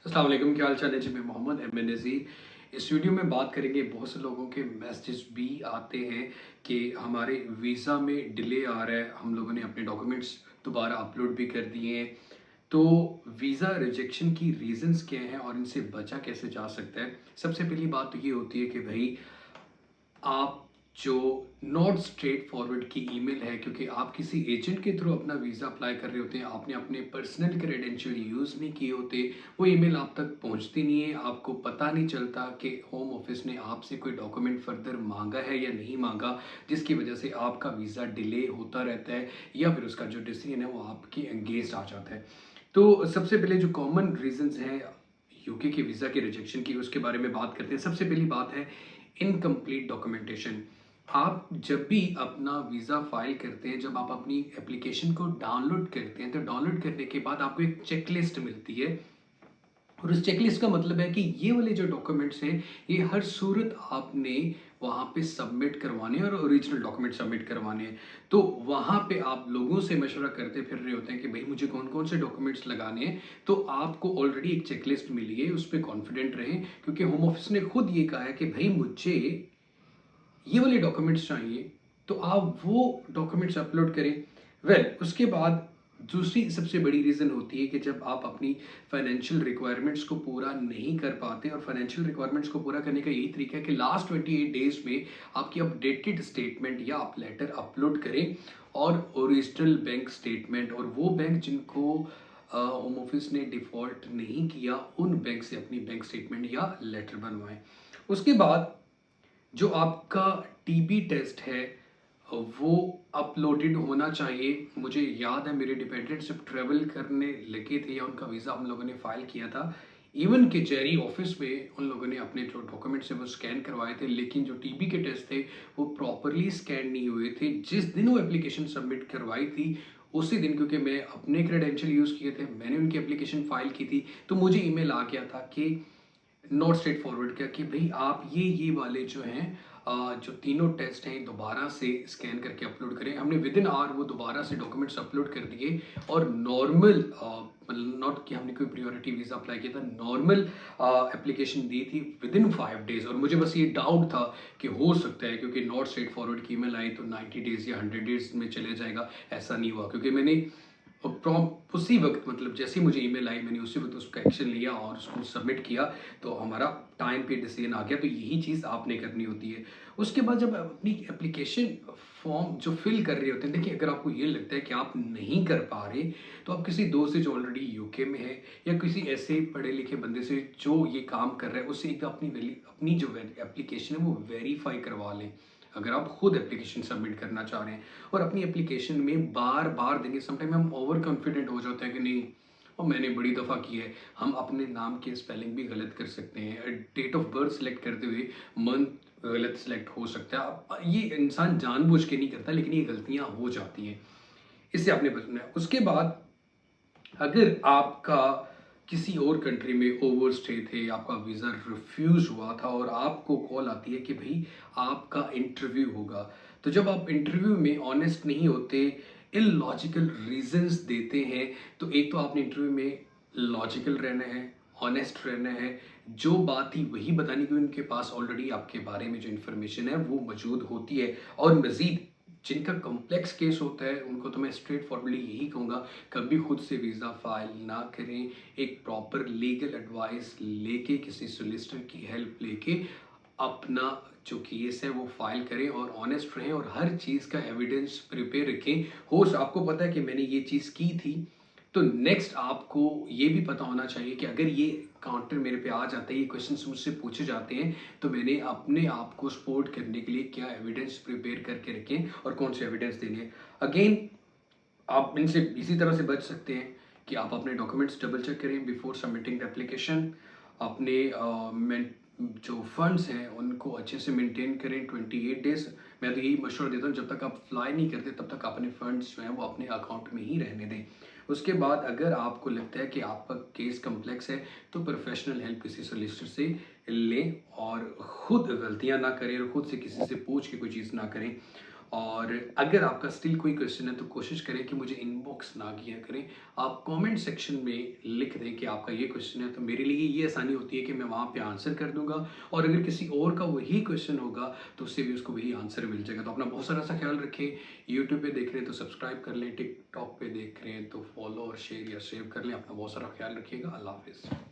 अस्सलाम वालेकुम, क्या हाल चाल है जी। मैं मोहम्मद एमएनएजी। इस वीडियो में बात करेंगे, बहुत से लोगों के मैसेज भी आते हैं कि हमारे वीज़ा में डिले आ रहा है, हम लोगों ने अपने डॉक्यूमेंट्स दोबारा अपलोड भी कर दिए हैं। तो वीज़ा रिजेक्शन की रीज़न्स क्या हैं और इनसे बचा कैसे जा सकता है। सबसे पहली बात तो ये होती है कि भाई आप जो नॉट स्ट्रेट फॉरवर्ड की ईमेल है, क्योंकि आप किसी एजेंट के थ्रू अपना वीज़ा अप्लाई कर रहे होते हैं, आपने अपने पर्सनल क्रेडेंशियल यूज़ नहीं किए होते, वो ईमेल आप तक पहुंचती नहीं है, आपको पता नहीं चलता कि होम ऑफिस ने आपसे कोई डॉक्यूमेंट फर्दर मांगा है या नहीं मांगा, जिसकी वजह से आपका वीज़ा डिले होता रहता है या फिर उसका जो डिसीजन है वो आपके एंगेंस्ट आ जाता है। तो सबसे पहले जो कॉमन रीजंस हैं यूके के वीज़ा के रिजेक्शन की, उसके बारे में बात करते हैं। सबसे पहली बात है इनकम्प्लीट डॉक्यूमेंटेशन। आप जब भी अपना वीज़ा फाइल करते हैं, जब आप अपनी एप्लीकेशन को डाउनलोड करते हैं, तो डाउनलोड करने के बाद आपको एक चेकलिस्ट मिलती है और उस चेकलिस्ट का मतलब है कि ये वाले जो डॉक्यूमेंट्स हैं, ये हर सूरत आपने वहाँ पे सबमिट करवाने हैं और ओरिजिनल डॉक्यूमेंट सबमिट करवाने हैं। तो वहाँ पे आप लोगों से मशवरा करते फिर रहे होते हैं कि भाई मुझे कौन कौन से डॉक्यूमेंट्स लगाने हैं। तो आपको ऑलरेडी एक चेकलिस्ट मिली है, उस पर कॉन्फिडेंट रहें, क्योंकि होम ऑफिस ने खुद ये कहा है कि भाई मुझे ये वाले डॉक्यूमेंट्स चाहिए, तो आप वो डॉक्यूमेंट्स अपलोड करें। उसके बाद दूसरी सबसे बड़ी रीज़न होती है कि जब आप अपनी फाइनेंशियल रिक्वायरमेंट्स को पूरा नहीं कर पाते, और फाइनेंशियल रिक्वायरमेंट्स को पूरा करने का यही तरीका है कि लास्ट 28 डेज में आपकी अपडेटेड स्टेटमेंट या आप लेटर अपलोड करें और ओरिजिनल बैंक स्टेटमेंट, और वो बैंक जिनको होम ऑफिस ने डिफ़ॉल्ट नहीं किया, उन बैंक से अपनी बैंक स्टेटमेंट या लेटर बनवाएं। उसके बाद जो आपका टीबी टेस्ट है वो अपलोडेड होना चाहिए। मुझे याद है मेरे डिपेंडेंट जब ट्रेवल करने लगे थे या उनका वीज़ा हम लोगों ने फाइल किया था, इवन के जेरी ऑफिस में उन लोगों ने अपने जो डॉक्यूमेंट्स है वो स्कैन करवाए थे, लेकिन जो टीबी के टेस्ट थे वो प्रॉपरली स्कैन नहीं हुए थे। जिस दिन वो एप्लीकेशन सबमिट करवाई थी उसी दिन, क्योंकि मैं अपने क्रेडेंशियल यूज़ किए थे, मैंने उनकी एप्लीकेशन फाइल की थी, तो मुझे ईमेल आ गया था कि नॉट स्ट्रेट फॉरवर्ड किया कि भाई आप ये वाले जो हैं जो तीनों टेस्ट हैं दोबारा से स्कैन करके अपलोड करें। हमने विद इन आवर वो दोबारा से डॉक्यूमेंट्स अपलोड कर दिए और नॉर्मल, नॉट कि हमने कोई प्रियोरिटी वीज़ा अप्लाई किया था, नॉर्मल एप्लीकेशन दी थी विद इन 5 डेज। और मुझे बस ये डाउट था कि हो सकता है क्योंकि नॉट स्ट्रेट फॉरवर्ड की ईमेल आई तो 90 डेज या 100 डेज में चले जाएगा। ऐसा नहीं हुआ, क्योंकि मैंने उसी वक्त, मतलब जैसे ही मुझे ईमेल आई मैंने उसी वक्त उसका एक्शन लिया और उसको सबमिट किया, तो हमारा टाइम पे डिसीजन आ गया। तो यही चीज़ आपने करनी होती है। उसके बाद जब अपनी एप्लीकेशन फॉर्म जो फिल कर रहे होते हैं, देखिए अगर आपको ये लगता है कि आप नहीं कर पा रहे, तो आप किसी दोस्त से जो ऑलरेडी यूके में है या किसी ऐसे पढ़े लिखे बंदे से जो ये काम कर रहा है उससे एक अपनी जो एप्लीकेशन है वो वेरीफाई करवा लें। अगर आप खुद एप्लीकेशन सबमिट करना चाह रहे हैं और अपनी एप्लीकेशन में बार बार देंगे, समटाइम हम ओवर कॉन्फिडेंट हो जाते हैं कि नहीं और मैंने बड़ी दफ़ा की है। हम अपने नाम के स्पेलिंग भी गलत कर सकते हैं, डेट ऑफ बर्थ सेलेक्ट करते हुए मंथ गलत सेलेक्ट हो सकता है। ये इंसान जानबूझ के नहीं करता, लेकिन ये गलतियां हो जाती हैं, इससे आपने बचना है। उसके बाद अगर आपका किसी और कंट्री में ओवर स्टे थे, आपका वीज़ा रिफ्यूज़ हुआ था और आपको कॉल आती है कि भाई आपका इंटरव्यू होगा, तो जब आप इंटरव्यू में ऑनेस्ट नहीं होते, इलॉजिकल रीजंस देते हैं, तो एक तो आपने इंटरव्यू में लॉजिकल रहना है, ऑनेस्ट रहना है, जो बात थी वही बतानी, कि उनके पास ऑलरेडी आपके बारे में जो इन्फॉर्मेशन है वो मौजूद होती है। और मज़ीद जिनका कॉम्प्लेक्स केस होता है उनको तो मैं स्ट्रेट फॉरवर्डली यही कहूँगा, कभी खुद से वीज़ा फाइल ना करें। एक प्रॉपर लीगल एडवाइस लेके, किसी सोलिसिटर की हेल्प लेके अपना जो केस है वो फाइल करें और ऑनेस्ट रहें और हर चीज़ का एविडेंस प्रिपेयर रखें। आपको पता है कि मैंने ये चीज़ की थी, तो नेक्स्ट आपको ये भी पता होना चाहिए कि अगर ये काउंटर मेरे पे आ जाता है, ये क्वेश्चंस मुझसे पूछे जाते हैं, तो मैंने अपने आप को सपोर्ट करने के लिए क्या एविडेंस प्रिपेयर करके रखें और कौन से एविडेंस देने। अगेन आप इनसे इसी तरह से बच सकते हैं कि आप अपने डॉक्यूमेंट्स डबल चेक करें बिफोर सबमिटिंग द एप्लीकेशन। अपने जो फंड्स हैं उनको अच्छे से मेंटेन करें 28 डेज। मैं तो यही मशवरा देता हूँ, जब तक आप फ्लाई नहीं करते तब तक अपने फंड्स जो हैं वो अपने अकाउंट में ही रहने दें। उसके बाद अगर आपको लगता है कि आपका केस कम्प्लेक्स है, तो प्रोफेशनल हेल्प किसी सोलिसिटर से लें और ख़ुद गलतियाँ ना करें और ख़ुद से किसी से पूछ के कोई चीज़ ना करें। और अगर आपका स्टिल कोई क्वेश्चन है तो कोशिश करें कि मुझे इनबॉक्स ना किया करें, आप कमेंट सेक्शन में लिख दें कि आपका ये क्वेश्चन है, तो मेरे लिए ये आसानी होती है कि मैं वहाँ पे आंसर कर दूंगा। और अगर किसी और का वही क्वेश्चन होगा तो उससे भी उसको वही आंसर मिल जाएगा। तो अपना बहुत सारा सा ख्याल रखें। यूट्यूब पे देख रहे हैं तो सब्सक्राइब कर लें, टिकटॉक पे देख रहे हैं तो फॉलो और शेयर या सेव कर लें। अपना बहुत सारा ख्याल रखिएगा। अल्लाह हाफिज़।